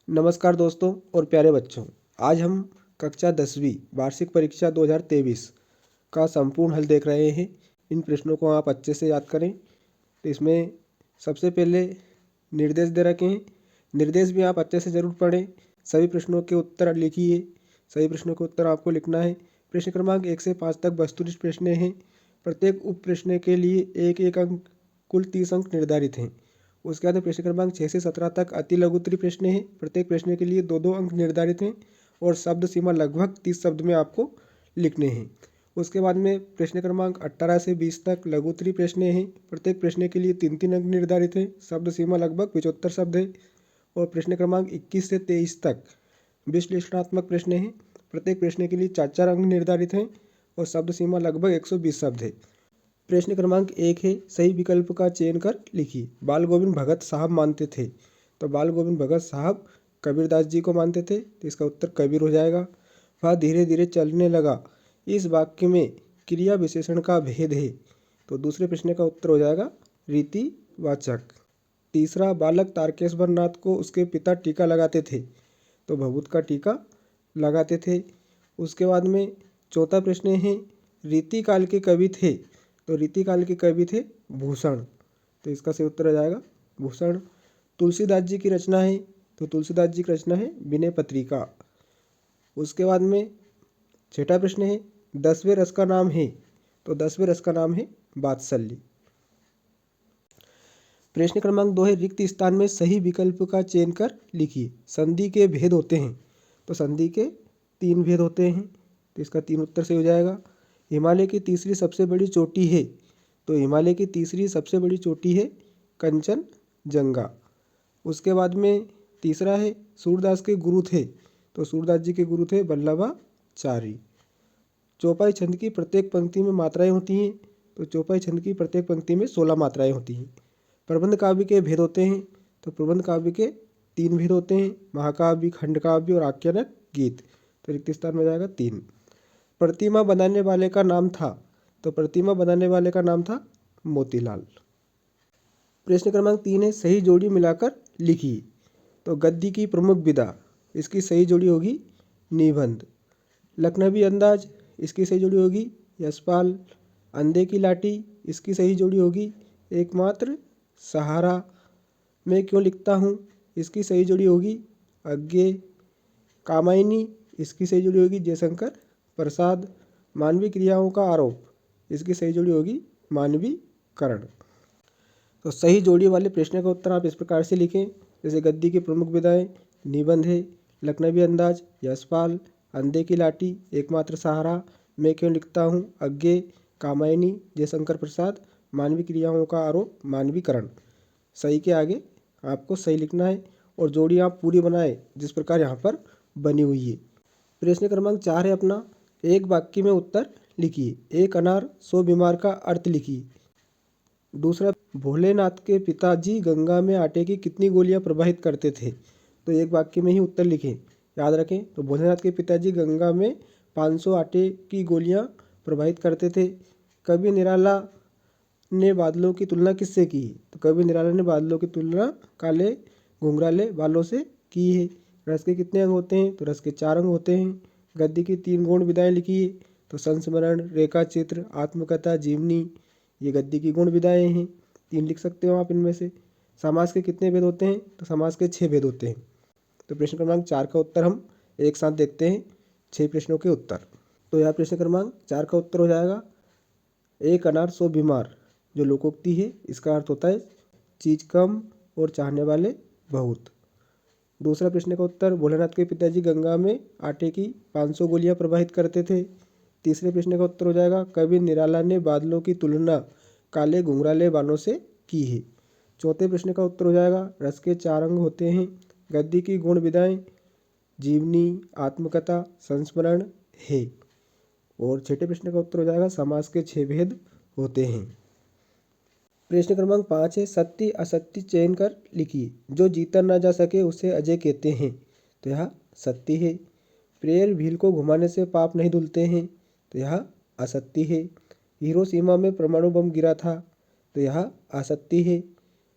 नमस्कार दोस्तों और प्यारे बच्चों। आज हम कक्षा 10वीं वार्षिक परीक्षा 2023 का संपूर्ण हल देख रहे हैं। इन प्रश्नों को आप अच्छे से याद करें। तो इसमें सबसे पहले निर्देश दे रखे हैं। निर्देश भी आप अच्छे से ज़रूर पढ़ें। सभी प्रश्नों के उत्तर लिखिए। सभी प्रश्नों के उत्तर आपको लिखना है। प्रश्न क्रमांक 1 से 5 तक वस्तुनिष्ठ प्रश्न हैं। प्रत्येक उप प्रश्न के लिए एक एक अंक, कुल 30 अंक निर्धारित हैं। उसके बाद प्रश्न क्रमांक 6 से 17 तक अति लघु उत्तरीय प्रश्न हैं। प्रत्येक प्रश्न के लिए 2-2 अंक निर्धारित हैं और शब्द सीमा लगभग 30 शब्द में आपको लिखने हैं। उसके बाद में प्रश्न क्रमांक 18 से 20 तक लघु उत्तरीय प्रश्न हैं। प्रत्येक प्रश्न के लिए 3-3 अंक निर्धारित हैं। शब्द सीमा लगभग 75 शब्द है। और प्रश्न क्रमांक 21 से 23 तक विश्लेषणात्मक प्रश्न हैं। प्रत्येक प्रश्न के लिए 4-4 अंक निर्धारित हैं और शब्द सीमा लगभग 120 शब्द है। प्रश्न क्रमांक 1 है, सही विकल्प का चयन कर लिखिए। बाल गोविंद भगत साहब मानते थे, तो बाल गोविंद भगत साहब कबीरदास जी को मानते थे, तो इसका उत्तर कबीर हो जाएगा। वह धीरे धीरे चलने लगा, इस वाक्य में क्रिया विशेषण का भेद है, तो दूसरे प्रश्न का उत्तर हो जाएगा रीतिवाचक। तीसरा, बालक तारकेश्वर नाथ को उसके पिता टीका लगाते थे, तो भभूत का टीका लगाते थे। उसके बाद में चौथा प्रश्न है, रीतिकाल के कवि थे, तो रीतिकाल के कवि थे भूषण, तो इसका सही उत्तर हो जाएगा भूषण। तुलसीदास जी की रचना है, तो तुलसीदास जी की रचना है विनय पत्रिका। उसके बाद में छठा प्रश्न है, 10वें रस का नाम है, तो 10वें रस का नाम है वात्सल्य। प्रश्न क्रमांक 2 है, रिक्त स्थान में सही विकल्प का चयन कर लिखिए। संधि के भेद होते हैं, तो संधि के 3 भेद होते हैं, तो इसका 3 उत्तर सही हो जाएगा। हिमालय की तीसरी सबसे बड़ी चोटी है, तो हिमालय की तीसरी सबसे बड़ी चोटी है कंचनजंगा। उसके बाद में तीसरा है, सूरदास के गुरु थे, तो सूरदास जी के गुरु थे वल्लभाचारी। चौपाई छंद की प्रत्येक पंक्ति में मात्राएं होती हैं, तो चौपाई छंद की प्रत्येक पंक्ति में 16 मात्राएं होती हैं। प्रबंध काव्य के भेद होते हैं, तो प्रबंध काव्य के 3 भेद होते हैं, महाकाव्य, खंड काव्य और आख्यानक गीत, तो रिक्त स्थान में जाएगा 3। प्रतिमा बनाने वाले का नाम था, तो प्रतिमा बनाने वाले का नाम था मोतीलाल। प्रश्न क्रमांक 3 है, सही जोड़ी मिलाकर लिखिए। तो गद्य की प्रमुख विधा, इसकी सही जोड़ी होगी निबंध। लखनवी अंदाज, इसकी सही जोड़ी होगी यशपाल। अंधे की लाठी, इसकी सही जोड़ी होगी एकमात्र सहारा। मैं क्यों लिखता हूँ, इसकी सही जोड़ी होगी अज्ञे। कामायनी, इसकी सही जोड़ी होगी जयशंकर प्रसाद। मानवीय क्रियाओं का आरोप, इसकी सही जोड़ी होगी मानवीकरण। तो सही जोड़ी वाले प्रश्न का उत्तर आप इस प्रकार से लिखें, जैसे गद्य की प्रमुख विधाएं निबंध है, लखनवी अंदाज यशपाल, अंधे की लाठी एकमात्र सहारा, मैं क्यों लिखता हूँ अज्ञे, कामायनी जयशंकर प्रसाद, मानवीय क्रियाओं का आरोप मानवीकरण। सही के आगे आपको सही लिखना है और जोड़ी आप पूरी बनाए जिस प्रकार यहाँ पर बनी हुई है। प्रश्न क्रमांक 4 है अपना, एक वाक्य में उत्तर लिखिए। एक अनार 100 बीमार का अर्थ लिखिए। दूसरा, भोलेनाथ के पिताजी गंगा में आटे की कितनी गोलियां प्रवाहित करते थे, तो एक वाक्य में ही उत्तर लिखें, याद रखें। तो भोलेनाथ के पिताजी गंगा में 500 आटे की गोलियां प्रवाहित करते थे। कवि निराला ने बादलों की तुलना किससे की, तो कवि निराला ने बादलों की तुलना काले घुंघराले बालों से की है। रस के कितने अंग होते हैं, तो रस के 4 अंग होते हैं। गद्य की 3 गौण विधाएं लिखिए, तो संस्मरण, रेखा चित्र, आत्मकथा, जीवनी, ये गद्य की गुण विधाएं हैं। 3 लिख सकते हो आप इनमें से। समास के कितने भेद होते हैं, तो समास के 6 भेद होते हैं। तो प्रश्न क्रमांक 4 का उत्तर हम एक साथ देखते हैं, 6 प्रश्नों के उत्तर। तो यह प्रश्न क्रमांक 4 का उत्तर हो जाएगा एक अनार 100 बीमार, जो लोकोक्ति है, इसका अर्थ होता है चीज कम और चाहने वाले बहुत। दूसरा प्रश्न का उत्तर, भोलेनाथ के पिताजी गंगा में आटे की 500 गोलियां प्रवाहित करते थे। तीसरे प्रश्न का उत्तर हो जाएगा, कवि निराला ने बादलों की तुलना काले घुंघराले बालों से की है। चौथे प्रश्न का उत्तर हो जाएगा, रस के 4 अंग होते हैं। गद्य की गुण विधाएं जीवनी, आत्मकथा, संस्मरण है। और छठे प्रश्न का उत्तर हो जाएगा, समास के 6 भेद होते हैं। प्रश्न क्रमांक 5 है, सत्य असत्य चयन कर लिखिए। जो जीता ना जा सके उसे अजय कहते हैं, तो यह सत्य है। प्रेयर भील को घुमाने से पाप नहीं धुलते हैं, तो यह असत्य है। हिरोशिमा में परमाणु बम गिरा था, तो यह असत्य है।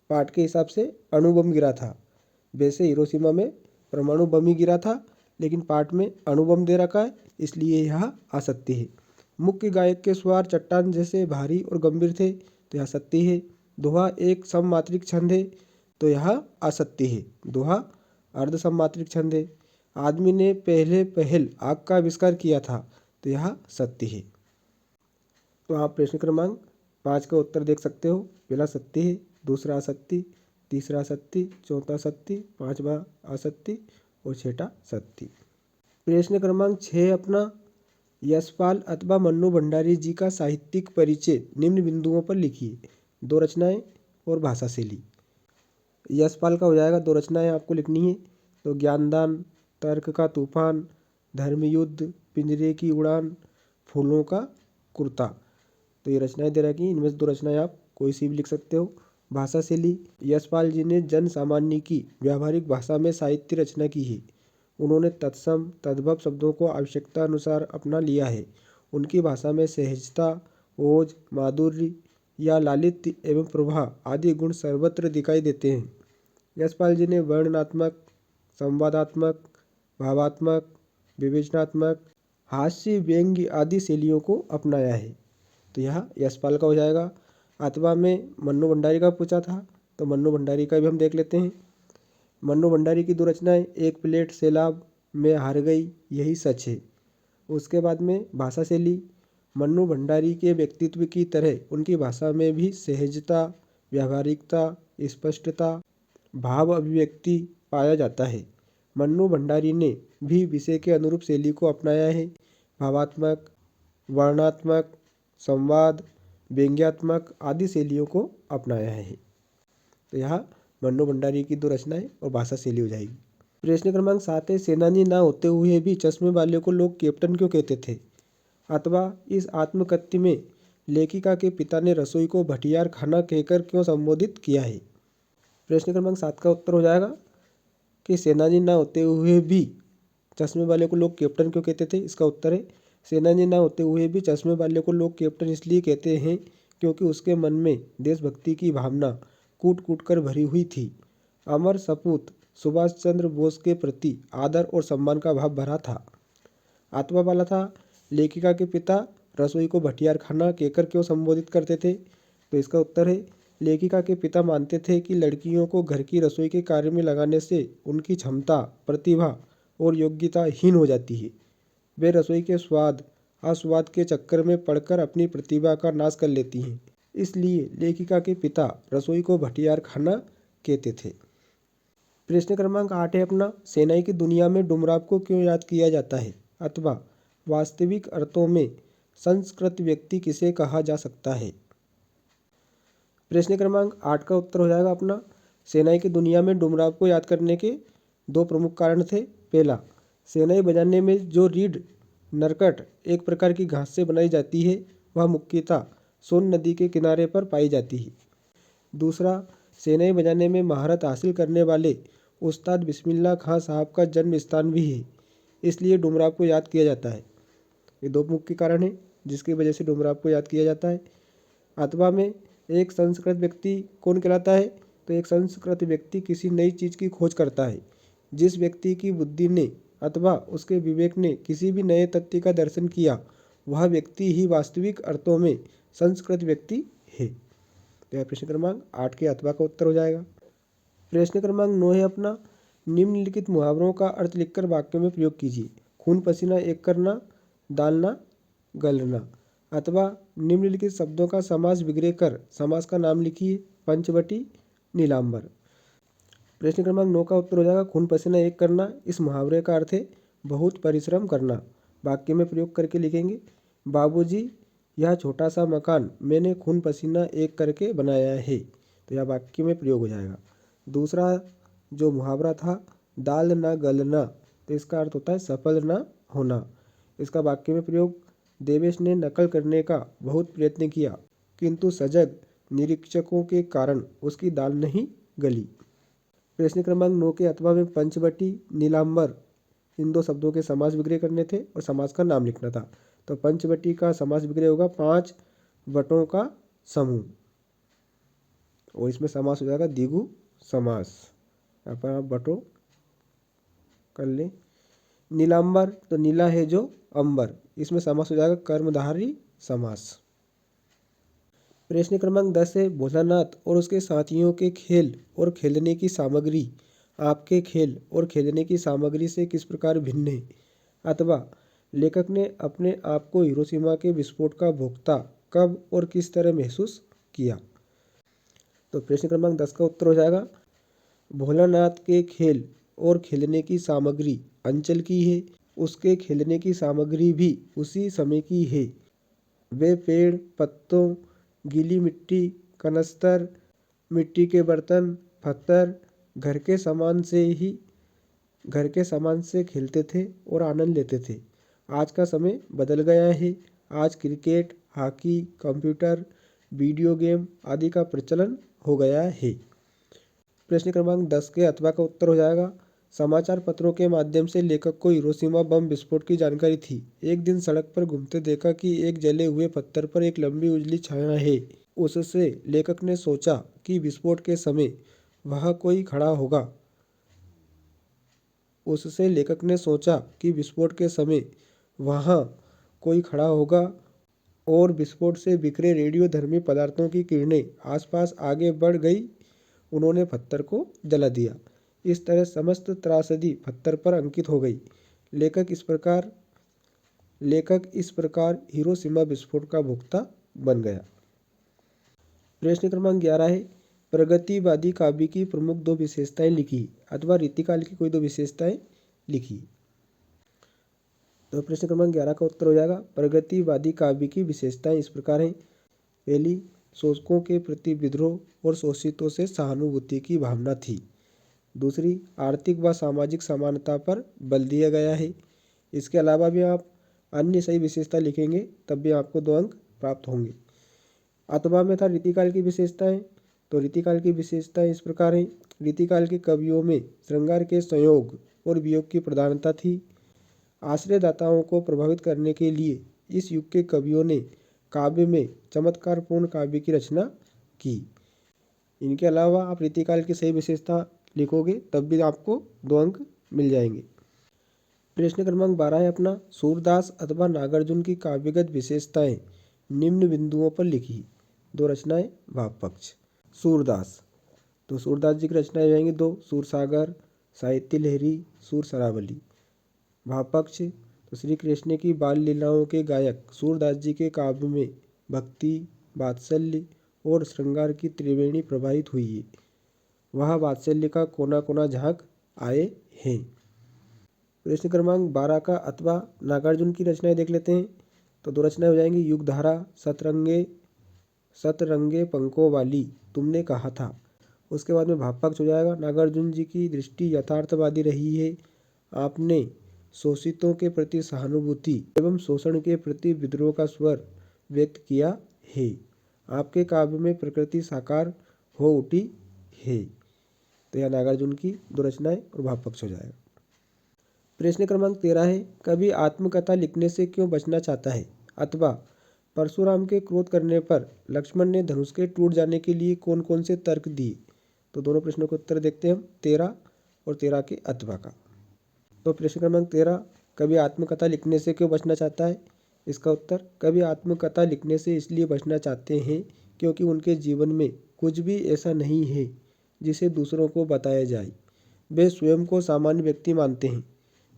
पाठ के हिसाब से अणु बम गिरा था, वैसे हिरोशिमा में परमाणु बम ही गिरा था, लेकिन पाठ में अणुबम दे रखा है, इसलिए यह असत्य है। मुख्य गायक के स्वर चट्टान जैसे भारी और गंभीर थे, तो यह सत्य है। दोहा एक सममात्रिक छंद है, तो यह असत्य है। दोहा अर्ध सममात्रिक छंद है। आदमी ने पहल आग का आविष्कार किया था, तो यह सत्य है। तो आप प्रश्न क्रमांक 5 का उत्तर देख सकते हो। पहला सत्य है, दूसरा असत्य, तीसरा सत्य, चौथा सत्य, पांचवा असत्य और छठा सत्य। प्रश्न क्रमांक 6 अपना, यशपाल अथवा मन्नू भंडारी जी का साहित्यिक परिचय निम्न बिंदुओं पर लिखिए। 2 रचनाएं और भाषा शैली। यशपाल का हो जाएगा 2 रचनाएं आपको लिखनी है, तो ज्ञानदान, तर्क का तूफान, धर्मयुद्ध, पिंजरे की उड़ान, फूलों का कुर्ता। तो ये रचनाएं दे रखी हैं, इनमें से 2 रचनाएं आप कोई सी भी लिख सकते हो। भाषा शैली, यशपाल जी ने जन सामान्य की व्यावहारिक भाषा में साहित्य रचना की है। उन्होंने तत्सम तद्भव शब्दों को आवश्यकता अनुसार अपना लिया है। उनकी भाषा में सहजता, ओज, माधुर्य या लालित्य एवं प्रभा आदि गुण सर्वत्र दिखाई देते हैं। यशपाल जी ने वर्णनात्मक, संवादात्मक, भावात्मक, विवेचनात्मक, हास्य, व्यंग्य आदि शैलियों को अपनाया है। तो यह यशपाल का हो जाएगा। अथवा में मन्नू भंडारी का पूछा था, तो मन्नू भंडारी का भी हम देख लेते हैं। मन्नू भंडारी की 2 रचनाएं, एक प्लेट सैलाब में हार गई, यही सच है। उसके बाद में भाषा शैली, मन्नू भंडारी के व्यक्तित्व की तरह उनकी भाषा में भी सहजता, व्यावहारिकता, स्पष्टता, भाव अभिव्यक्ति पाया जाता है। मन्नू भंडारी ने भी विषय के अनुरूप शैली को अपनाया है। भावात्मक, वर्णनात्मक, संवाद, व्यंग्यात्मक आदि शैलियों को अपनाया है। तो यह मन्नू भंडारी की 2 रचनाएं और भाषा शैली हो जाएगी। प्रश्न क्रमांक 7 है, सेनानी ना होते हुए भी चश्मे वाले को लोग कैप्टन क्यों कहते थे? अथवा इस आत्मकथ्य में लेखिका के पिता ने रसोई को भटियार खाना कहकर क्यों संबोधित किया है? प्रश्न क्रमांक 7 का उत्तर हो जाएगा कि सेनानी ना होते हुए भी चश्मे वाले को लोग कैप्टन क्यों कहते थे। इसका उत्तर है, सेनानी ना होते हुए भी चश्मे वाले को लोग कैप्टन इसलिए कहते हैं क्योंकि उसके मन में देशभक्ति की भावना कूट कूट कर भरी हुई थी। अमर सपूत सुभाष चंद्र बोस के प्रति आदर और सम्मान का भाव भरा था। आत्मा वाला था, लेखिका के पिता रसोई को भटियार खाना कहकर क्यों संबोधित करते थे? तो इसका उत्तर है, लेखिका के पिता मानते थे कि लड़कियों को घर की रसोई के कार्य में लगाने से उनकी क्षमता, प्रतिभा और योग्यता हीन हो जाती है। वे रसोई के स्वाद अस्वाद के चक्कर में पड़कर अपनी प्रतिभा का नाश कर लेती हैं। इसलिए लेखिका के पिता रसोई को भटियार खाना कहते थे। प्रश्न क्रमांक 8 है अपना, सेनाई की दुनिया में डुमराव को क्यों याद किया जाता है? अथवा वास्तविक अर्थों में संस्कृत व्यक्ति किसे कहा जा सकता है? प्रश्न क्रमांक 8 का उत्तर हो जाएगा अपना, सेनाई की दुनिया में डुमराव को याद करने के 2 प्रमुख कारण थे। पहला, सेनाई बजाने में जो रीड नरकट एक प्रकार की घास से बनाई जाती है, वह मुख्यतः सोन नदी के किनारे पर पाई जाती है। दूसरा, सेनाई बजाने में महारत हासिल करने वाले उस्ताद बिस्मिल्लाह खां साहब का जन्म स्थान भी है, इसलिए डुमराव को याद किया जाता है। ये 2 मुख्य कारण हैं जिसकी वजह से डुमराव को याद किया जाता है। अथवा में एक संस्कृत व्यक्ति कौन कहलाता है? तो एक संस्कृत व्यक्ति किसी नई चीज़ की खोज करता है। जिस व्यक्ति की बुद्धि ने अथवा उसके विवेक ने किसी भी नए तथ्य का दर्शन किया, वह व्यक्ति ही वास्तविक अर्थों में संस्कृत व्यक्ति है। तो यह प्रश्न क्रमांक 8 के अथवा का उत्तर हो जाएगा। प्रश्न क्रमांक 9 है अपना, निम्नलिखित मुहावरों का अर्थ लिखकर वाक्य में प्रयोग कीजिए। खून पसीना एक करना, डालना, गलना। अथवा निम्नलिखित शब्दों का समास विग्रह कर समास का नाम लिखिए। पंचवटी, नीलांबर। प्रश्न क्रमांक 9 का उत्तर हो जाएगा खून पसीना एक करना। इस मुहावरे का अर्थ है बहुत परिश्रम करना। वाक्य में प्रयोग करके लिखेंगे, बाबूजी यह छोटा सा मकान मैंने खून पसीना एक करके बनाया है। तो यह वाक्य में प्रयोग हो जाएगा। दूसरा जो मुहावरा था, दाल ना गलना, तो इसका अर्थ होता है सफल ना होना। इसका वाक्य में प्रयोग, देवेश ने नकल करने का बहुत प्रयत्न किया किंतु सजग निरीक्षकों के कारण उसकी दाल नहीं गली। प्रश्न क्रमांक 9 के अथवा में पंचवटी, नीलांबर इन 2 शब्दों के समास विग्रह करने थे और समास का नाम लिखना था। तो पंचवटी का समास विग्रह होगा 5 वटों का समूह, और इसमें समास हो जाएगा द्विगु समास। यहाँ पर आप वटों कर लें। नीलांबर, तो नीला है जो अंबर, इसमें समास हो जाएगा कर्मधारय समास। प्रश्न क्रमांक 10 है, भोलानाथ और उसके साथियों के खेल और खेलने की सामग्री आपके खेल और खेलने की सामग्री से किस प्रकार भिन्न है, अथवा लेखक ने अपने आप को हिरोशिमा के विस्फोट का भोक्ता कब और किस तरह महसूस किया। तो प्रश्न क्रमांक 10 का उत्तर हो जाएगा, भोलानाथ के खेल और खेलने की सामग्री अंचल की है, उसके खेलने की सामग्री भी उसी समय की है। वे पेड़, पत्तों, गीली मिट्टी, कनस्तर, मिट्टी के बर्तन, पत्थर, घर के सामान से खेलते थे और आनंद लेते थे। आज का समय बदल गया है। आज cricket, hockey, computer, video game आदि का प्रचलन हो गया है। प्रश्न क्रमांक 10 के अथवा का उत्तर हो जाएगा, समाचार पत्रों के माध्यम से लेखक को हिरोशिमा बम विस्फोट की जानकारी थी। एक दिन सड़क पर घूमते देखा कि एक जले हुए पत्थर पर एक लंबी उजली छाया है। उससे लेखक ने सोचा कि विस्फोट के समय वहाँ कोई खड़ा होगा। और विस्फोट से बिखरे रेडियोधर्मी पदार्थों की किरणें आसपास आगे बढ़ गई। उन्होंने पत्थर को जला दिया। इस तरह समस्त त्रासदी पत्थर पर अंकित हो गई। लेखक इस प्रकार हिरोशिमा विस्फोट का भोक्ता बन गया। प्रश्न क्रमांक 11 है, प्रगतिवादी काव्य की प्रमुख दो विशेषताएं लिखी, अथवा रीतिकाल की कोई दो विशेषताएं लिखी। तो प्रश्न क्रमांक 11 का उत्तर हो जाएगा, प्रगतिवादी काव्य की विशेषताएं इस प्रकार हैं। पहली, शोषकों के प्रति विद्रोह और शोषितों से सहानुभूति की भावना थी। दूसरी, आर्थिक व सामाजिक समानता पर बल दिया गया है। इसके अलावा भी आप अन्य सही विशेषता लिखेंगे तब भी आपको 2 अंक प्राप्त होंगे। अथवा में था रीतिकाल की विशेषताएं, तो रीतिकाल की विशेषताएं इस प्रकार हैं। रीतिकाल के कवियों में श्रृंगार के संयोग और वियोग की प्रधानता थी। आश्रयदाताओं को प्रभावित करने के लिए इस युग के कवियों ने काव्य में चमत्कारपूर्ण काव्य की रचना की। इनके अलावा आप रीतिकाल की सही विशेषता लिखोगे तब भी आपको 2 अंक मिल जाएंगे। प्रश्न क्रमांक 12 है अपना, सूरदास अथवा नागार्जुन की काव्यगत विशेषताएं निम्न बिंदुओं पर लिखी। 2 रचनाएं भाव पक्ष। सूरदास, तो सूरदास जी की रचनाएं जाएंगी 2, सूरसागर, साहित्य लहरी, सूर सरावली। भाव पक्ष, तो श्री कृष्ण की बाल लीलाओं के गायक सूरदास जी के काव्य में भक्ति, वात्सल्य और श्रृंगार की त्रिवेणी प्रवाहित हुई है। वह वात्सल्य का कोना कोना झांक आए हैं। प्रश्न क्रमांक 12 का अथवा नागार्जुन की रचनाएं देख लेते हैं। तो 2 रचनाएं हो जाएंगी, युगधारा, सतरंगे पंखों वाली, तुमने कहा था। उसके बाद में भाव पक्ष हो जाएगा, नागार्जुन जी की दृष्टि यथार्थवादी रही है। आपने शोषितों के प्रति सहानुभूति एवं शोषण के प्रति विद्रोह का स्वर व्यक्त किया है। आपके काव्य में प्रकृति साकार हो उठी है। तो यह नागार्जुन की 2 रचनाएं और भाव पक्ष हो जाएगा। प्रश्न क्रमांक 13 है, कवि आत्मकथा लिखने से क्यों बचना चाहता है, अथवा परशुराम के क्रोध करने पर लक्ष्मण ने धनुष के टूट जाने के लिए कौन कौन से तर्क दिए। तो दोनों प्रश्नों के उत्तर देखते हैं हम 13 और 13 के अथवा का। तो प्रश्न क्रमांक 13, कवि आत्मकथा लिखने से क्यों बचना चाहता है। इसका उत्तर, कवि आत्मकथा लिखने से इसलिए बचना चाहते हैं क्योंकि उनके जीवन में कुछ भी ऐसा नहीं है जिसे दूसरों को बताया जाए। वे स्वयं को सामान्य व्यक्ति मानते हैं।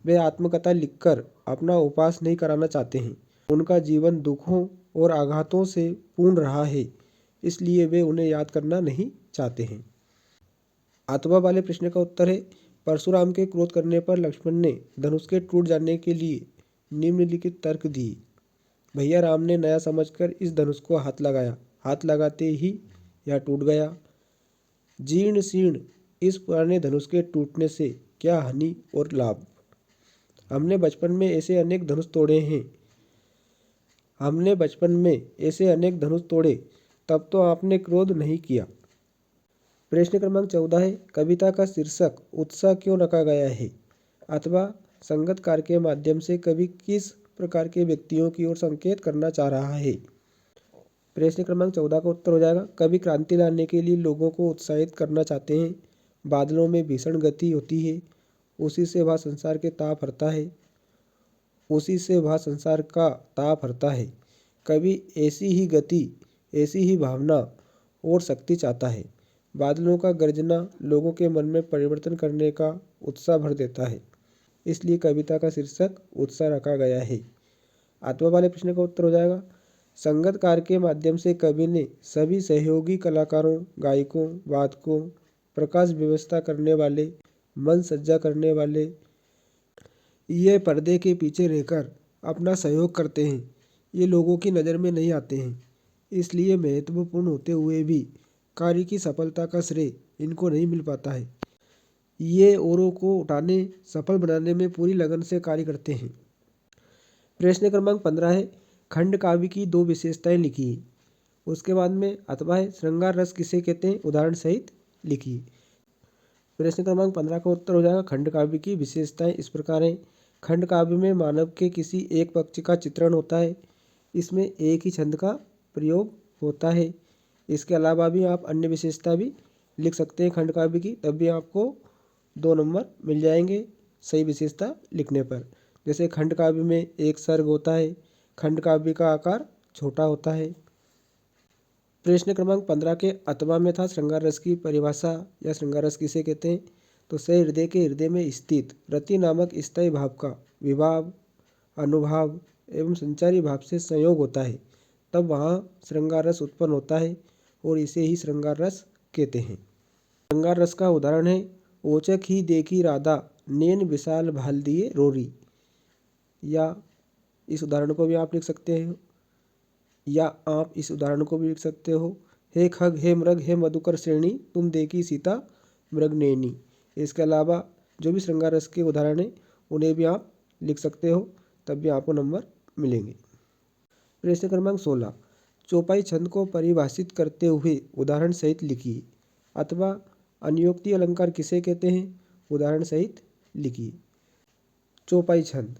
वे आत्मकथा लिखकर अपना उपहास नहीं कराना चाहते हैं। उनका जीवन दुखों और आघातों से पूर्ण रहा है, इसलिए वे उन्हें याद करना नहीं चाहते हैं। अथवा वाले प्रश्न का उत्तर है, परशुराम के क्रोध करने पर लक्ष्मण ने धनुष के टूट जाने के लिए निम्नलिखित तर्क दिए। भैया राम ने नया समझकर इस धनुष को हाथ लगाया, हाथ लगाते ही यह टूट गया। जीर्ण शीर्ण इस पुराने धनुष के टूटने से क्या हानि और लाभ। हमने बचपन में ऐसे अनेक धनुष तोड़े, तब तो आपने क्रोध नहीं किया। प्रश्न क्रमांक 14 है, कविता का शीर्षक उत्साह क्यों रखा गया है, अथवा संगतकार के माध्यम से कवि किस प्रकार के व्यक्तियों की ओर संकेत करना चाह रहा है। प्रश्न क्रमांक 14 का उत्तर हो जाएगा, कवि क्रांति लाने के लिए लोगों को उत्साहित करना चाहते हैं। बादलों में भीषण गति होती है उसी से वह संसार के ताप हरता है, उसी से वह संसार का ताप हरता है। कभी ऐसी ही गति, ऐसी ही भावना और शक्ति चाहता है। बादलों का गरजना लोगों के मन में परिवर्तन करने का उत्साह भर देता है। इसलिए कविता का शीर्षक उत्साह रखा गया है। आत्मा वाले प्रश्न का उत्तर हो जाएगा, संगतकार के माध्यम से कवि ने सभी सहयोगी कलाकारों, गायकों, वादकों, प्रकाश व्यवस्था करने वाले, मन सज्जा करने वाले, ये पर्दे के पीछे रहकर अपना सहयोग करते हैं। ये लोगों की नज़र में नहीं आते हैं, इसलिए महत्वपूर्ण होते हुए भी कार्य की सफलता का श्रेय इनको नहीं मिल पाता है। ये औरों को उठाने, सफल बनाने में पूरी लगन से कार्य करते हैं। प्रश्न क्रमांक 15 है, खंड काव्य की 2 विशेषताएं लिखिए। उसके बाद में अथवा है, श्रृंगार रस किसे कहते हैं, उदाहरण सहित लिखिए। प्रश्न क्रमांक 15 का उत्तर हो जाएगा, खंड काव्य की विशेषताएं इस प्रकार हैं। खंड काव्य में मानव के किसी एक पक्ष का चित्रण होता है। इसमें एक ही छंद का प्रयोग होता है। इसके अलावा भी आप अन्य विशेषता भी लिख सकते हैं खंड काव्य की, तब भी आपको 2 नंबर मिल जाएंगे सही विशेषता लिखने पर। जैसे खंड काव्य में एक सर्ग होता है, खंड काव्य का आकार छोटा होता है। प्रश्न क्रमांक 15 के अथवा में था, श्रृंगार रस की परिभाषा या श्रृंगार रस किसे कहते हैं, तो सह हृदय के हृदय में स्थित रति नामक स्थायी भाव का विभाव, अनुभाव एवं संचारी भाव से संयोग होता है, तब वहाँ श्रृंगार रस उत्पन्न होता है और इसे ही श्रृंगार रस कहते हैं। श्रृंगार रस का उदाहरण है, ओचक ही देखी राधा नैन विशाल भाल दिए रोरी, या इस उदाहरण को भी आप लिख सकते हैं, या आप इस उदाहरण को भी लिख सकते हो, हे खग हे मृग हे मधुकर श्रेणी तुम देखी सीता मृगनयनी। इसके अलावा जो भी श्रृंगार रस के उदाहरण हैं उन्हें भी आप लिख सकते हो, तब भी आपको नंबर मिलेंगे। प्रश्न क्रमांक 16, चौपाई छंद को परिभाषित करते हुए उदाहरण सहित लिखिए। अथवा अनियोक्ति अलंकार किसे कहते हैं, उदाहरण सहित लिखिए। चौपाई छंद,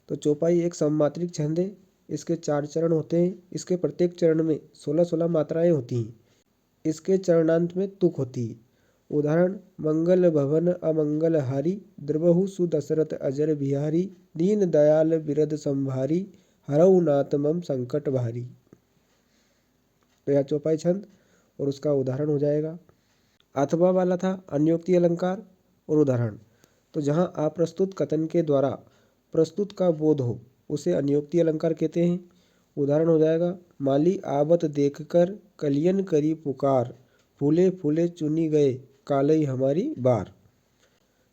तो चौपाई एक सममात्रिक छंद है। इसके 4 चरण होते हैं। इसके प्रत्येक चरण में 16-16 मात्राएं होती हैं। इसके चरणांत में तुक होती है। उदाहरण, मंगल भवन अमंगल हारी द्रवहु सुदशरथ अजर बिहारी दीन दयाल बिरद संभारी हरऊ नाथ मम संकट भारी। तो यह चौपाई छंद और उसका उदाहरण हो जाएगा। अथवा वाला था अन्योक्ति अलंकार और उदाहरण, तो जहाँ अप्रस्तुत कथन के द्वारा प्रस्तुत का बोध हो उसे अन्योक्ति अलंकार कहते हैं। उदाहरण हो जाएगा, माली आवत देखकर कलियन करी पुकार फूले फूले चुनी गए कालई हमारी बार।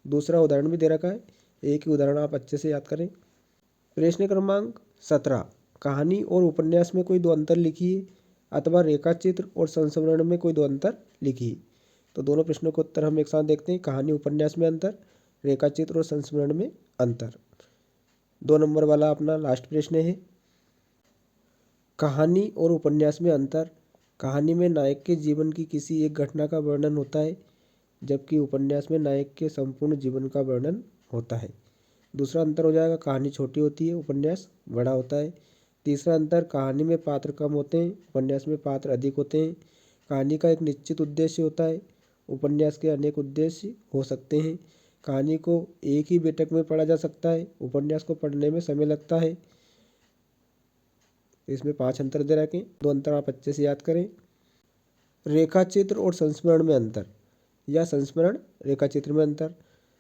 दूसरा उदाहरण भी दे रखा है, एक ही उदाहरण आप अच्छे से याद करें। प्रश्न क्रमांक 17, कहानी और उपन्यास में कोई 2 अंतर लिखिए। अथवा रेखाचित्र और संस्मरण में कोई 2 अंतर लिखिए। तो दोनों प्रश्नों के उत्तर हम एक साथ देखते हैं। कहानी उपन्यास में अंतर, रेखाचित्र और संस्मरण में अंतर। 2 नंबर वाला अपना लास्ट प्रश्न है, कहानी और उपन्यास में अंतर। कहानी में नायक के जीवन की किसी एक घटना का वर्णन होता है, जबकि उपन्यास में नायक के संपूर्ण जीवन का वर्णन होता है। दूसरा अंतर हो जाएगा, कहानी छोटी होती है, उपन्यास बड़ा होता है। तीसरा अंतर, कहानी में पात्र कम होते हैं, उपन्यास में पात्र अधिक होते हैं। कहानी का एक निश्चित उद्देश्य होता है, उपन्यास के अनेक उद्देश्य हो सकते हैं। कहानी को एक ही बैठक में पढ़ा जा सकता है, उपन्यास को पढ़ने में समय लगता है। इसमें 5 अंतर दे रखे, 2 अंतर आप अच्छे से याद करें। रेखाचित्र और संस्मरण में अंतर, या संस्मरण रेखाचित्र में अंतर।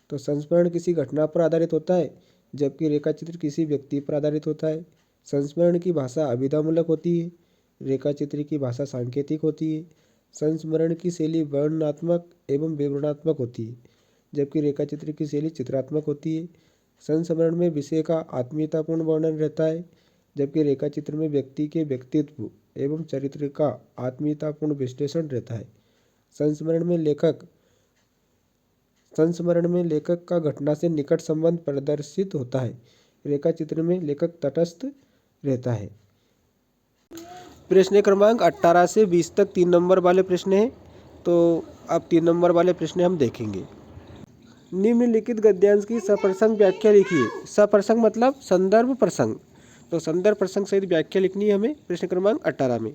तो संस्मरण किसी घटना पर आधारित होता है, जबकि रेखाचित्र किसी व्यक्ति पर आधारित होता है। संस्मरण की भाषा अभिधामूलक होती है, रेखाचित्र की भाषा सांकेतिक होती है। संस्मरण की शैली वर्णनात्मक एवं विवरणात्मक होती है, जबकि रेखाचित्र की शैली चित्रात्मक होती है। संस्मरण में विषय का आत्मीयतापूर्ण वर्णन रहता है, जबकि रेखाचित्र में व्यक्ति के व्यक्तित्व एवं चरित्र का आत्मीयतापूर्ण विश्लेषण रहता है। संस्मरण में लेखक का घटना से निकट संबंध प्रदर्शित होता है, रेखाचित्र में लेखक तटस्थ रहता है। प्रश्न क्रमांक 18 से 20 तक 3 नंबर वाले प्रश्न हैं, तो अब 3 नंबर वाले प्रश्न हम देखेंगे। निम्नलिखित गद्यांश की सप्रसंग व्याख्या लिखिए। सप्रसंग मतलब संदर्भ प्रसंग, तो संदर्भ प्रसंग सहित व्याख्या लिखनी है हमें प्रश्न क्रमांक 18 में।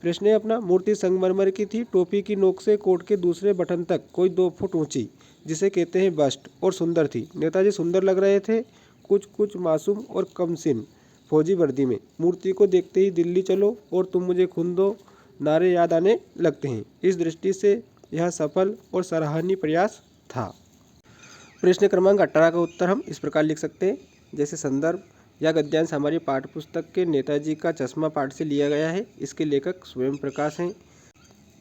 प्रश्न है अपना, मूर्ति संगमरमर की थी, टोपी की नोक से कोट के दूसरे बटन तक कोई 2 फुट ऊंची जिसे कहते हैं बस्ट और सुंदर थी। नेताजी सुंदर लग रहे थे, कुछ कुछ मासूम और कमसिन फौजी वर्दी में। मूर्ति को देखते ही दिल्ली चलो और तुम मुझे खून दो नारे याद आने लगते हैं। इस दृष्टि से यह सफल और सराहनीय प्रयास था। प्रश्न क्रमांक 18 का उत्तर हम इस प्रकार लिख सकते हैं। जैसे संदर्भ या गद्यांश हमारी पाठ्यपुस्तक के नेताजी का चश्मा पाठ से लिया गया है। इसके लेखक स्वयं प्रकाश हैं।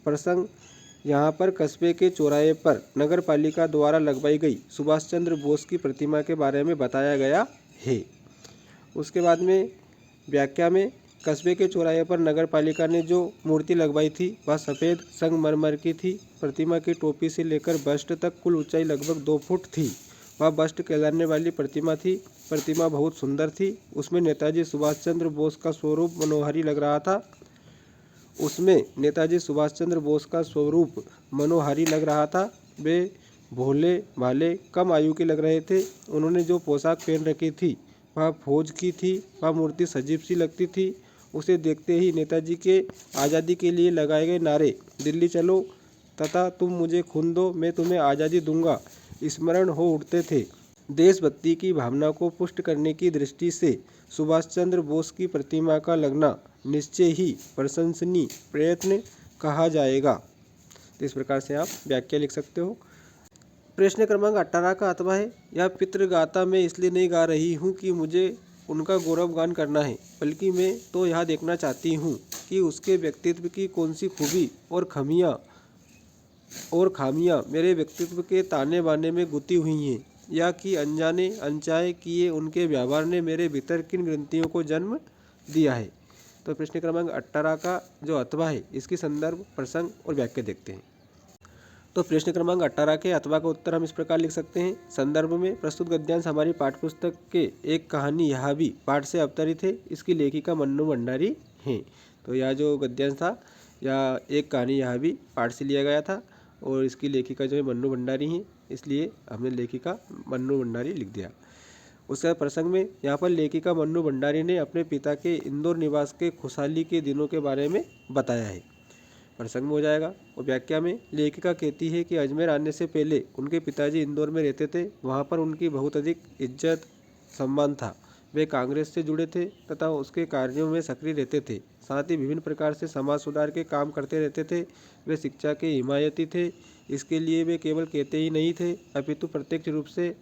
प्रसंग यहाँ पर कस्बे के चौराहे पर नगर पालिका द्वारा लगवाई गई सुभाष चंद्र बोस की प्रतिमा के बारे में बताया गया है। उसके बाद में व्याख्या में कस्बे के चौराहे पर नगर पालिका ने जो मूर्ति लगवाई थी वह सफ़ेद संगमरमर की थी। प्रतिमा की टोपी से लेकर बस्ट तक कुल ऊंचाई लगभग 2 फुट थी। वह बस्ट कहलाने वाली प्रतिमा थी। प्रतिमा बहुत सुंदर थी। उसमें नेताजी सुभाष चंद्र बोस का स्वरूप मनोहारी लग रहा था। वे भोले भाले कम आयु के लग रहे थे। उन्होंने जो पोशाक पहन रखी थी वह फौज की थी। वह मूर्ति सजीव सी लगती थी। उसे देखते ही नेताजी के आज़ादी के लिए लगाए गए नारे दिल्ली चलो तथा तुम मुझे खून दो मैं तुम्हें आज़ादी दूंगा स्मरण हो उठते थे। देशभक्ति की भावना को पुष्ट करने की दृष्टि से सुभाष चंद्र बोस की प्रतिमा का लगना निश्चय ही प्रशंसनीय प्रयत्न कहा जाएगा। तो इस प्रकार से आप व्याख्या लिख सकते हो। प्रश्न क्रमांक 18 का अथवा है, यह पितृगाथा मैं इसलिए नहीं गा रही हूँ कि मुझे उनका गौरवगान करना है, बल्कि मैं तो यह देखना चाहती हूँ कि उसके व्यक्तित्व की कौन सी खूबी और खामियाँ मेरे व्यक्तित्व के ताने बाने में गुती हुई हैं, या कि अनजाने अनचाहे किए उनके व्यवहार ने मेरे भीतर किन ग्रंथियों को जन्म दिया है। तो प्रश्न क्रमांक 18 का जो अथवा है इसकी संदर्भ, प्रसंग और व्याख्या देखते हैं। तो प्रश्न क्रमांक 18 के अथवा का उत्तर हम इस प्रकार लिख सकते हैं। संदर्भ में प्रस्तुत गद्यांश हमारी पाठ्यपुस्तक के एक कहानी यह भी पाठ से अवतरित है। इसकी लेखिका मन्नू भंडारी हैं। तो यह जो गद्यांश था या एक कहानी यह भी पाठ से लिया गया था और इसकी लेखिका जो है मन्नू भंडारी हैं, इसलिए हमने लेखिका मन्नू भंडारी लिख दिया। उसके प्रसंग में यहाँ पर लेखिका मन्नू भंडारी ने अपने पिता के इंदौर निवास के खुशहाली के दिनों के बारे में बताया है। प्रसंग में हो जाएगा। और व्याख्या में लेखिका कहती है कि अजमेर आने से पहले उनके पिताजी इंदौर में रहते थे। वहाँ पर उनकी बहुत अधिक इज्जत सम्मान था। वे कांग्रेस से जुड़े थे तथा उसके कार्यों में सक्रिय रहते थे। साथ ही विभिन्न प्रकार से समाज सुधार के काम करते रहते थे। वे शिक्षा के हिमायती थे। इसके लिए वे केवल कहते ही नहीं थे अपितु प्रत्यक्ष रूप से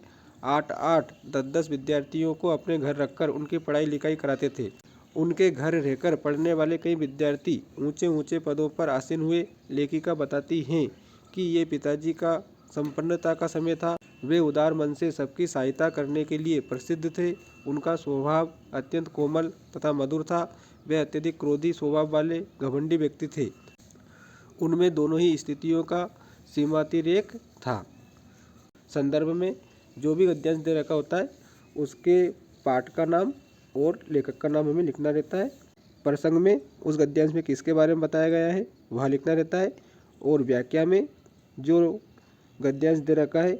8-8, 10-10 विद्यार्थियों को अपने घर रखकर उनकी पढ़ाई लिखाई कराते थे। उनके घर रहकर पढ़ने वाले कई विद्यार्थी ऊंचे ऊंचे पदों पर आसीन हुए। लेखिका बताती हैं कि ये पिताजी का संपन्नता का समय था। वे उदार मन से सबकी सहायता करने के लिए प्रसिद्ध थे। उनका स्वभाव अत्यंत कोमल तथा मधुर था। वे अत्यधिक क्रोधी स्वभाव वाले घमंडी व्यक्ति थे। उनमें दोनों ही स्थितियों का सीमातिरेक था। संदर्भ में जो भी गद्यांश दे रखा होता है उसके पाठ का नाम और लेखक का नाम हमें लिखना रहता है। प्रसंग में उस गद्यांश में किसके बारे में बताया गया है वह लिखना रहता है। और व्याख्या में जो गद्यांश दे रखा है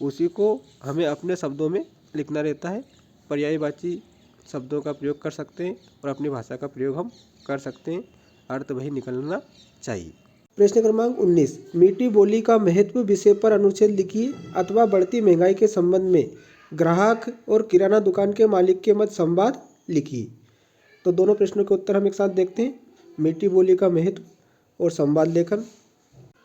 उसी को हमें अपने शब्दों में लिखना रहता है। पर्यायवाची शब्दों का प्रयोग कर सकते हैं और अपनी भाषा का प्रयोग हम कर सकते हैं। अर्थ वही निकलना चाहिए। प्रश्न क्रमांक 19, मीठी बोली का महत्व विषय पर अनुच्छेद लिखिए अथवा बढ़ती महंगाई के संबंध में ग्राहक और किराना दुकान के मालिक के मध्य संवाद लिखिए। तो दोनों प्रश्नों के उत्तर हम एक साथ देखते हैं। मीठी बोली का महत्व और संवाद लेखन।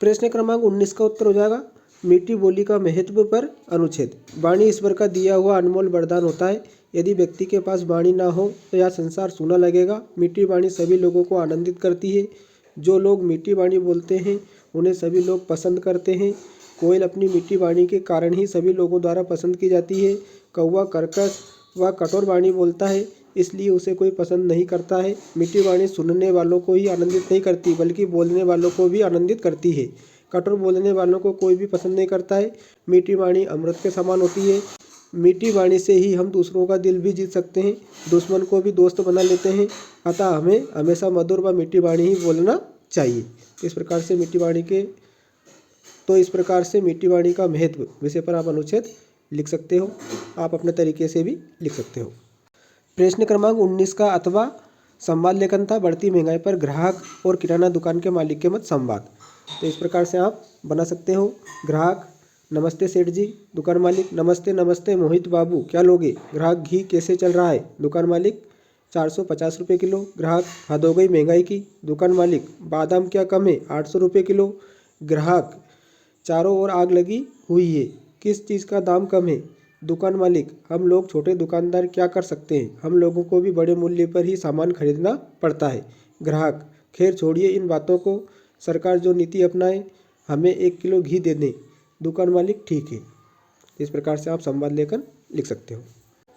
प्रश्न क्रमांक 19 का उत्तर हो जाएगा मीठी बोली का महत्व पर अनुच्छेद। वाणी ईश्वर का दिया हुआ अनमोल वरदान होता है। यदि व्यक्ति के पास वाणी ना हो तो यह संसार सूना लगेगा। मीठी वाणी सभी लोगों को आनंदित करती है। जो लोग मीठी वाणी बोलते हैं उन्हें सभी लोग पसंद करते हैं। कोयल अपनी मीठी वाणी के कारण ही सभी लोगों द्वारा पसंद की जाती है। कौवा कर्कश व कठोर वाणी बोलता है इसलिए उसे कोई पसंद नहीं करता है। मीठी वाणी सुनने वालों को ही आनंदित नहीं करती बल्कि बोलने वालों को भी आनंदित करती है। कठोर बोलने वालों को कोई भी पसंद नहीं करता है। मीठी वाणी अमृत के समान होती है। मीठी वाणी से ही हम दूसरों का दिल भी जीत सकते हैं, दुश्मन को भी दोस्त बना लेते हैं। अतः हमें हमेशा मधुर व मीठी वाणी ही बोलना चाहिए। इस प्रकार से मीठी वाणी का महत्व विषय पर आप अनुच्छेद लिख सकते हो। आप अपने तरीके से भी लिख सकते हो। प्रश्न क्रमांक 19 का अथवा संवाद लेखन था बढ़ती महंगाई पर ग्राहक और किराना दुकान के मालिक के मध्य संवाद। तो इस प्रकार से आप बना सकते हो। ग्राहक नमस्ते सेठ जी। दुकान मालिक, नमस्ते नमस्ते मोहित बाबू, क्या लोगे? ग्राहक, घी कैसे चल रहा है? दुकान मालिक, 450 रुपये किलो। ग्राहक, हद हो गई महंगाई की। दुकान मालिक, बादाम क्या कम है? 800 रुपये किलो। ग्राहक, चारों ओर आग लगी हुई है, किस चीज़ का दाम कम है? दुकान मालिक, हम लोग छोटे दुकानदार क्या कर सकते हैं, हम लोगों को भी बड़े मूल्य पर ही सामान खरीदना पड़ता है। ग्राहक, खैर छोड़िए इन बातों को, सरकार जो नीति अपनाए हमें 1 किलो घी दे दें। दुकान मालिक, ठीक है। इस प्रकार से आप संवाद लेकर लिख सकते हो।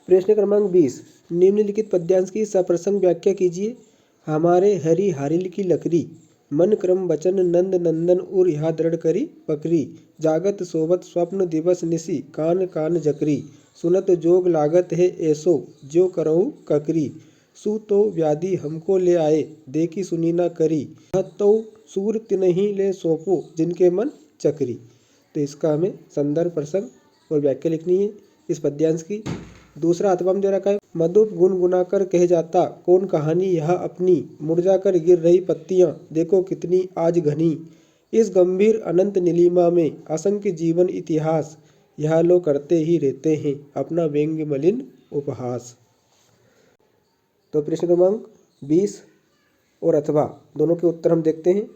प्रश्न क्रमांक 20, निम्नलिखित पद्यांश की सप्रसंग व्याख्या कीजिए। हमारे हरि हारिल की लकड़ी, मन क्रम वचन नंद नंदन उर यहाँ दृढ़ करी पकरी। जागत सोबत स्वप्न दिवस निसी, कान कान जकरी। सुनत जोग लागत है ऐसो, जो करऊँ ककरी। सु तो व्याधि हमको ले आए, देखी सुनी ना करी। तो सूर तिन्हीं ले सौंपो, जिनके मन चकरी। तो इसका हमें संदर्भ, प्रसंग और व्याख्या लिखनी है इस पद्यांश की। दूसरा अथवा दे रखा है, मधुप गुनगुनाकर कह जाता, कौन कहानी यह अपनी। मुरझाकर गिर रही पत्तियां, देखो कितनी आज घनी। इस गंभीर अनंत नीलिमा में असंख्य जीवन इतिहास, यह लोग करते ही रहते हैं अपना व्यंग्य मलिन उपहास। तो प्रश्न क्रमांक 20 और अथवा दोनों के उत्तर हम देखते हैं।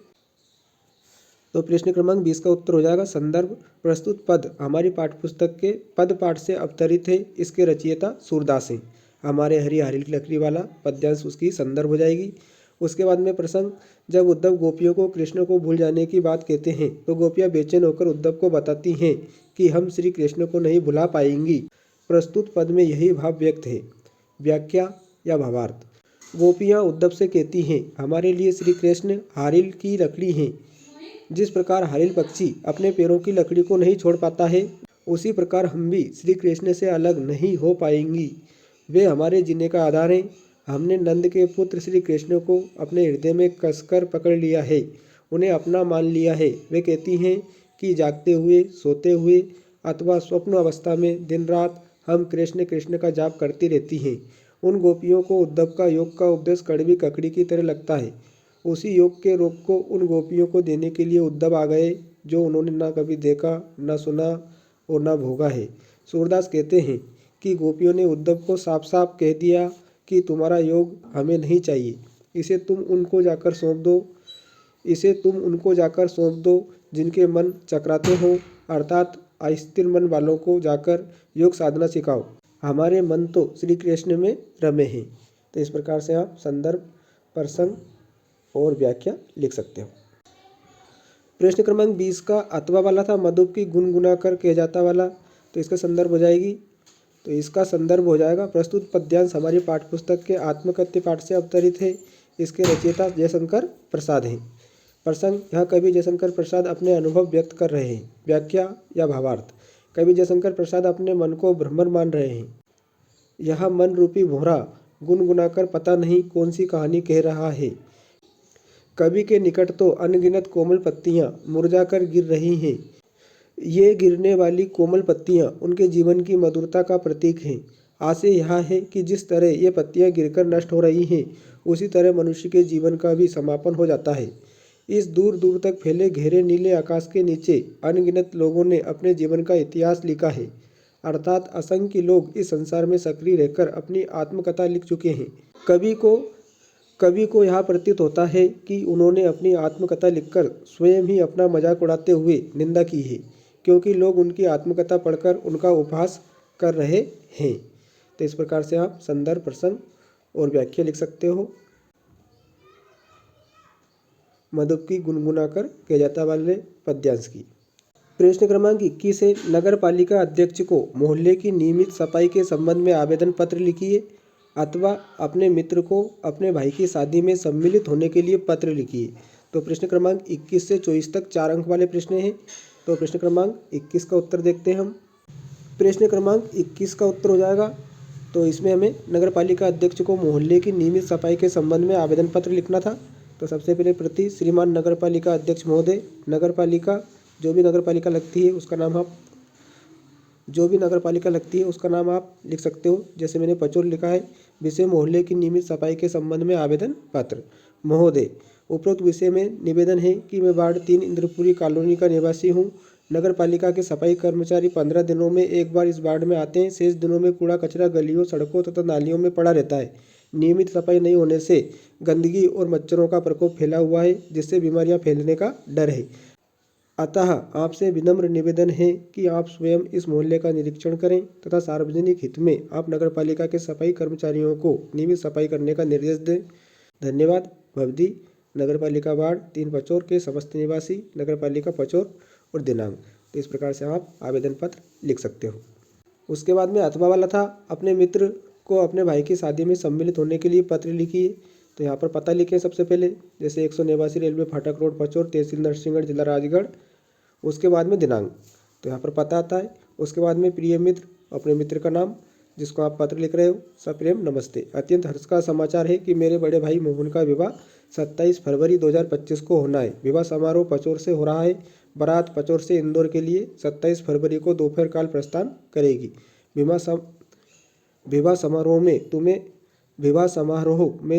तो प्रश्न क्रमांक 20 का उत्तर हो जाएगा संदर्भ। प्रस्तुत पद हमारी पाठ्यपुस्तक के पद पाठ से अवतरित है, इसके रचयिता सूरदास हैं। हमारे हरि हारिल की लकड़ी वाला पद्यांश उसकी संदर्भ हो जाएगी। उसके बाद में प्रसंग, जब उद्धव गोपियों को कृष्ण को भूल जाने की बात कहते हैं तो गोपियाँ बेचैन होकर उद्धव को बताती हैं कि हम श्री कृष्ण को नहीं भुला पाएंगी। प्रस्तुत पद में यही भाव व्यक्त है। व्याख्या या भावार्थ, गोपियाँ उद्धव से कहती हैं, हमारे लिए श्री कृष्ण हारिल की लकड़ी हैं। जिस प्रकार हारिल पक्षी अपने पैरों की लकड़ी को नहीं छोड़ पाता है, उसी प्रकार हम भी श्री कृष्ण से अलग नहीं हो पाएंगी। वे हमारे जीने का आधार हैं। हमने नंद के पुत्र श्री कृष्ण को अपने हृदय में कसकर पकड़ लिया है, उन्हें अपना मान लिया है। वे कहती हैं कि जागते हुए, सोते हुए अथवा स्वप्न अवस्था में दिन रात हम कृष्ण कृष्ण का जाप करती रहती हैं। उन गोपियों को उद्धव का योग का उपदेश कड़वी ककड़ी की तरह लगता है। उसी योग के रोग को उन गोपियों को देने के लिए उद्धव आ गए, जो उन्होंने ना कभी देखा, ना सुना और ना भोगा है। सूरदास कहते हैं कि गोपियों ने उद्धव को साफ साफ कह दिया कि तुम्हारा योग हमें नहीं चाहिए, इसे तुम उनको जाकर सौंप दो जिनके मन चकराते हो, अर्थात अस्थिर मन वालों को जाकर योग साधना सिखाओ। हमारे मन तो श्री कृष्ण में रमे हैं। तो इस प्रकार से आप संदर्भ, प्रसंग और व्याख्या लिख सकते हो। प्रश्न क्रमांक 20 का अथवा वाला था, मधुप की गुनगुना कर कह जाता वाला। तो इसका संदर्भ हो जाएगी, तो इसका संदर्भ हो जाएगा, प्रस्तुत पद्यांश हमारी पाठ्यपुस्तक के आत्मकथ्य पाठ से अवतरित है, इसके रचयिता जयशंकर प्रसाद हैं। प्रसंग, यह कवि जयशंकर प्रसाद अपने अनुभव व्यक्त कर रहे हैं। व्याख्या या भावार्थ, कवि जयशंकर प्रसाद अपने मन को भ्रमर मान रहे हैं। यह मन रूपी भौरा गुनगुनाकर पता नहीं कौन सी कहानी कह रहा है। कवि के निकट तो अनगिनत कोमल पत्तियां मुरझाकर गिर रही हैं। ये गिरने वाली कोमल पत्तियां उनके जीवन की मधुरता का प्रतीक हैं। आशय यह है कि जिस तरह ये पत्तियां गिरकर नष्ट हो रही हैं, उसी तरह मनुष्य के जीवन का भी समापन हो जाता है। इस दूर दूर तक फैले गहरे नीले आकाश के नीचे अनगिनत लोगों ने अपने जीवन का इतिहास लिखा है, अर्थात असंख्य लोग इस संसार में सक्रिय रहकर अपनी आत्मकथा लिख चुके हैं। कवि को यह प्रतीत होता है कि उन्होंने अपनी आत्मकथा लिखकर स्वयं ही अपना मजाक उड़ाते हुए निंदा की है, क्योंकि लोग उनकी आत्मकथा पढ़कर उनका उपहास कर रहे हैं। तो इस प्रकार से आप संदर्भ, प्रसंग और व्याख्या लिख सकते हो। मधुप की गुनगुनाकर कह जाता वाले पद्यांश की। प्रश्न क्रमांक 21 है, नगर पालिका अध्यक्ष को मोहल्ले की नियमित सफाई के संबंध में आवेदन पत्र लिखिए, अथवा अपने मित्र को अपने भाई की शादी में सम्मिलित होने के लिए पत्र लिखिए। तो प्रश्न क्रमांक 21 से 24 तक 4 अंक वाले प्रश्न हैं। तो प्रश्न क्रमांक 21 का उत्तर देखते हैं हम। प्रश्न क्रमांक 21 का उत्तर हो जाएगा, तो इसमें हमें नगर पालिका अध्यक्ष को मोहल्ले की नियमित सफाई के संबंध में आवेदन पत्र लिखना था। तो सबसे पहले प्रति श्रीमान नगर पालिका अध्यक्ष महोदय, नगर पालिका जो भी नगर पालिका लगती है उसका नाम आप लिख सकते हो। जैसे मैंने पचोर लिखा है, विषय मोहल्ले की नियमित सफाई के संबंध में आवेदन पत्र। महोदय, उपरोक्त विषय में निवेदन है कि मैं वार्ड 3 इंद्रपुरी कॉलोनी का निवासी हूँ। नगर पालिका के सफाई कर्मचारी 15 दिनों में एक बार इस वार्ड में आते हैं। शेष दिनों में कूड़ा कचरा गलियों, सड़कों तथा नालियों में पड़ा रहता है। नियमित सफाई नहीं होने से गंदगी और मच्छरों का प्रकोप फैला हुआ है, जिससे बीमारियां फैलने का डर है। अतः आपसे विनम्र निवेदन है कि आप स्वयं इस मोहल्ले का निरीक्षण करें तथा सार्वजनिक हित में आप नगर पालिका के सफाई कर्मचारियों को नियमित सफाई करने का निर्देश दें। धन्यवाद। भवदी, नगर पालिका वार्ड 3 पचौर के समस्त निवासी, नगर पालिका पचौर और दिनांक। तो इस प्रकार से आप आवेदन पत्र लिख सकते हो। उसके बाद में अथवा वाला था, अपने मित्र को अपने भाई की शादी में सम्मिलित होने के लिए पत्र लिखिए। तो यहाँ पर पता लिखें सबसे पहले, जैसे 189 रेलवे फाटक रोड पचौर, तहसील नरसिंहगढ़, जिला राजगढ़। उसके बाद में दिनांक, तो यहाँ पर पता आता है। उसके बाद में प्रिय मित्र, अपने मित्र का नाम जिसको आप पत्र लिख रहे हो। सप्रेम नमस्ते। अत्यंत हर्ष का समाचार है कि मेरे बड़े भाई मोहन का विवाह 27 फरवरी 2025 को होना है। विवाह समारोह पचौर से हो रहा है। बारात पचौर से इंदौर के लिए 27 फरवरी को दोपहर काल प्रस्थान करेगी। विवाह समारोह में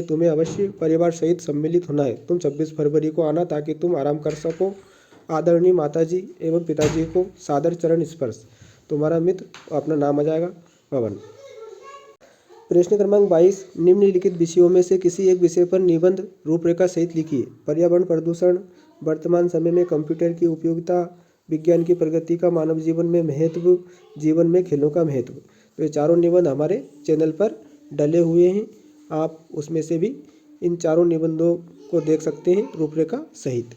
तुम्हें अवश्य परिवार सहित सम्मिलित होना है। तुम 26 फरवरी को आना ताकि तुम आराम कर सको। आदरणीय माताजी एवं पिताजी को सादर चरण स्पर्श। तुम्हारा मित्र, अपना नाम आ जाएगा, पवन। प्रश्न क्रमांक 22, निम्नलिखित विषयों में से किसी एक विषय पर निबंध रूपरेखा सहित लिखिए। पर्यावरण प्रदूषण, वर्तमान समय में कंप्यूटर की उपयोगिता, विज्ञान की प्रगति का मानव जीवन में महत्व, जीवन में खेलों का महत्व। तो ये चारों निबंध हमारे चैनल पर डले हुए हैं। आप उसमें से भी इन चारों निबंधों को देख सकते हैं रूपरेखा सहित।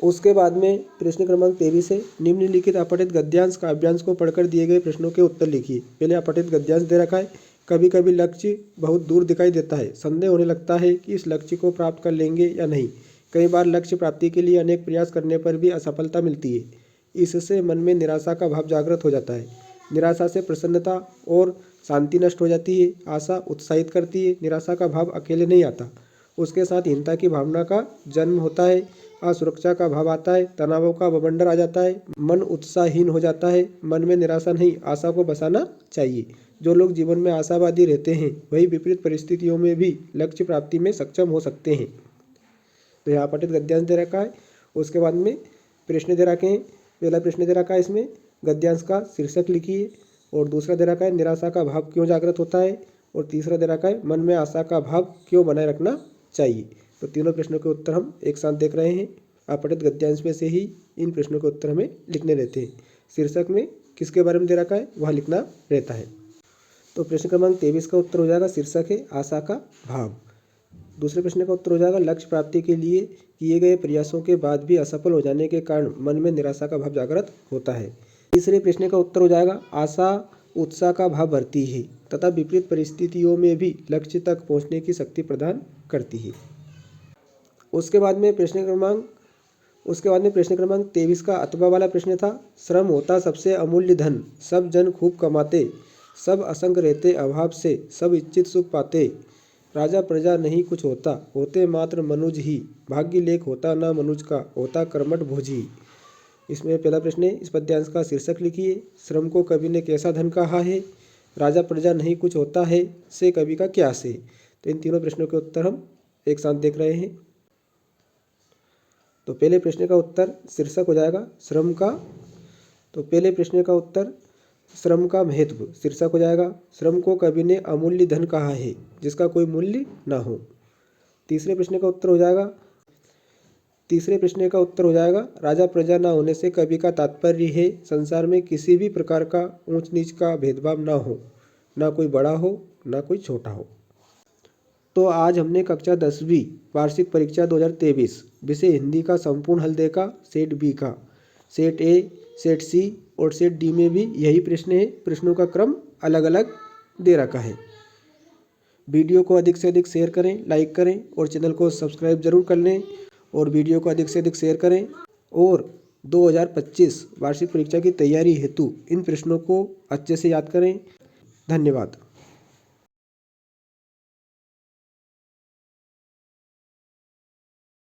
उसके बाद में प्रश्न क्रमांक 23 है, निम्नलिखित अपठित गद्यांश काव्यांश को पढ़कर दिए गए प्रश्नों के उत्तर लिखिए। पहले अपठित गद्यांश दे रखा है। कभी कभी लक्ष्य बहुत दूर दिखाई देता है। संदेह होने लगता है कि इस लक्ष्य को प्राप्त कर लेंगे या नहीं। कई बार लक्ष्य प्राप्ति के लिए अनेक प्रयास करने पर भी असफलता मिलती है। इससे मन में निराशा का भाव जागृत हो जाता है। निराशा से प्रसन्नता और शांति नष्ट हो जाती है। आशा उत्साहित करती है। निराशा का भाव अकेले नहीं आता, उसके साथ हीनता की भावना का जन्म होता है। असुरक्षा का भाव आता है। तनाव का बवंडर आ जाता है। मन उत्साहहीन हो जाता है। मन में निराशा नहीं, आशा को बसाना चाहिए। जो लोग जीवन में आशावादी रहते हैं वही विपरीत परिस्थितियों में भी लक्ष्य प्राप्ति में सक्षम हो सकते हैं। तो यहाँ पठित गद्यांश दे रखा है। उसके बाद में प्रश्न दे रखे हैं। पहला प्रश्न दे रखा है, इसमें गद्यांश का शीर्षक लिखिए। और दूसरा दे रखा है, निराशा का भाव क्यों जागृत होता है। और तीसरा दे रखा है, मन में आशा का भाव क्यों बनाए रखना चाहिए। तो तीनों प्रश्नों के उत्तर हम एक साथ देख रहे हैं। अपठित गद्यांश में से ही इन प्रश्नों के उत्तर हमें लिखने रहते हैं। शीर्षक में किसके बारे में दे रखा है वह लिखना रहता है। तो प्रश्न क्रमांक 23 का उत्तर हो जाएगा, शीर्षक है आशा का भाव। दूसरे प्रश्न का उत्तर हो जाएगा, लक्ष्य प्राप्ति के लिए किए गए प्रयासों के बाद भी असफल हो जाने के कारण मन में निराशा का भाव जागृत होता है। तीसरे प्रश्न का उत्तर हो जाएगा, आशा उत्साह का भाव भरती है तथा विपरीत परिस्थितियों में भी लक्ष्य तक पहुंचने की शक्ति प्रदान करती है। उसके बाद में प्रश्न क्रमांक 23 का अथवा वाला प्रश्न था, श्रम होता सबसे अमूल्य धन, सब जन खूब कमाते, सब असंग रहते अभाव से, सब इच्छित सुख पाते, राजा प्रजा नहीं कुछ होता, होते मात्र मनुज ही, भाग्य लेख होता ना मनुज का, होता कर्मठ भोजी। इसमें पहला प्रश्न है, इस पद्यांश का शीर्षक लिखिए। श्रम को कवि ने कैसा धन कहा है। राजा प्रजा नहीं कुछ होता है से कवि का क्या आशय। तो इन तीनों प्रश्नों के उत्तर हम एक साथ देख रहे हैं। तो पहले प्रश्न का उत्तर शीर्षक हो जाएगा श्रम का। तो पहले प्रश्न का उत्तर श्रम का महत्व शीर्षक हो जाएगा। श्रम को कवि ने अमूल्य धन कहा है जिसका कोई मूल्य ना हो। तीसरे प्रश्न का उत्तर हो जाएगा राजा प्रजा ना होने से कवि का तात्पर्य है संसार में किसी भी प्रकार का ऊंच नीच का भेदभाव ना हो, ना कोई बड़ा हो ना कोई छोटा हो। तो आज हमने कक्षा 10वीं वार्षिक परीक्षा 2023 विषय हिंदी का संपूर्ण हल देखा। सेट बी का, सेट ए, सेट सी और सेट डी में भी यही प्रश्न है। प्रश्नों का क्रम अलग अलग दे रखा है। वीडियो को अधिक से अधिक शेयर करें, लाइक करें और चैनल को सब्सक्राइब जरूर कर लें और वीडियो को अधिक से अधिक शेयर करें। और 2025 वार्षिक परीक्षा की तैयारी हेतु इन प्रश्नों को अच्छे से याद करें। धन्यवाद।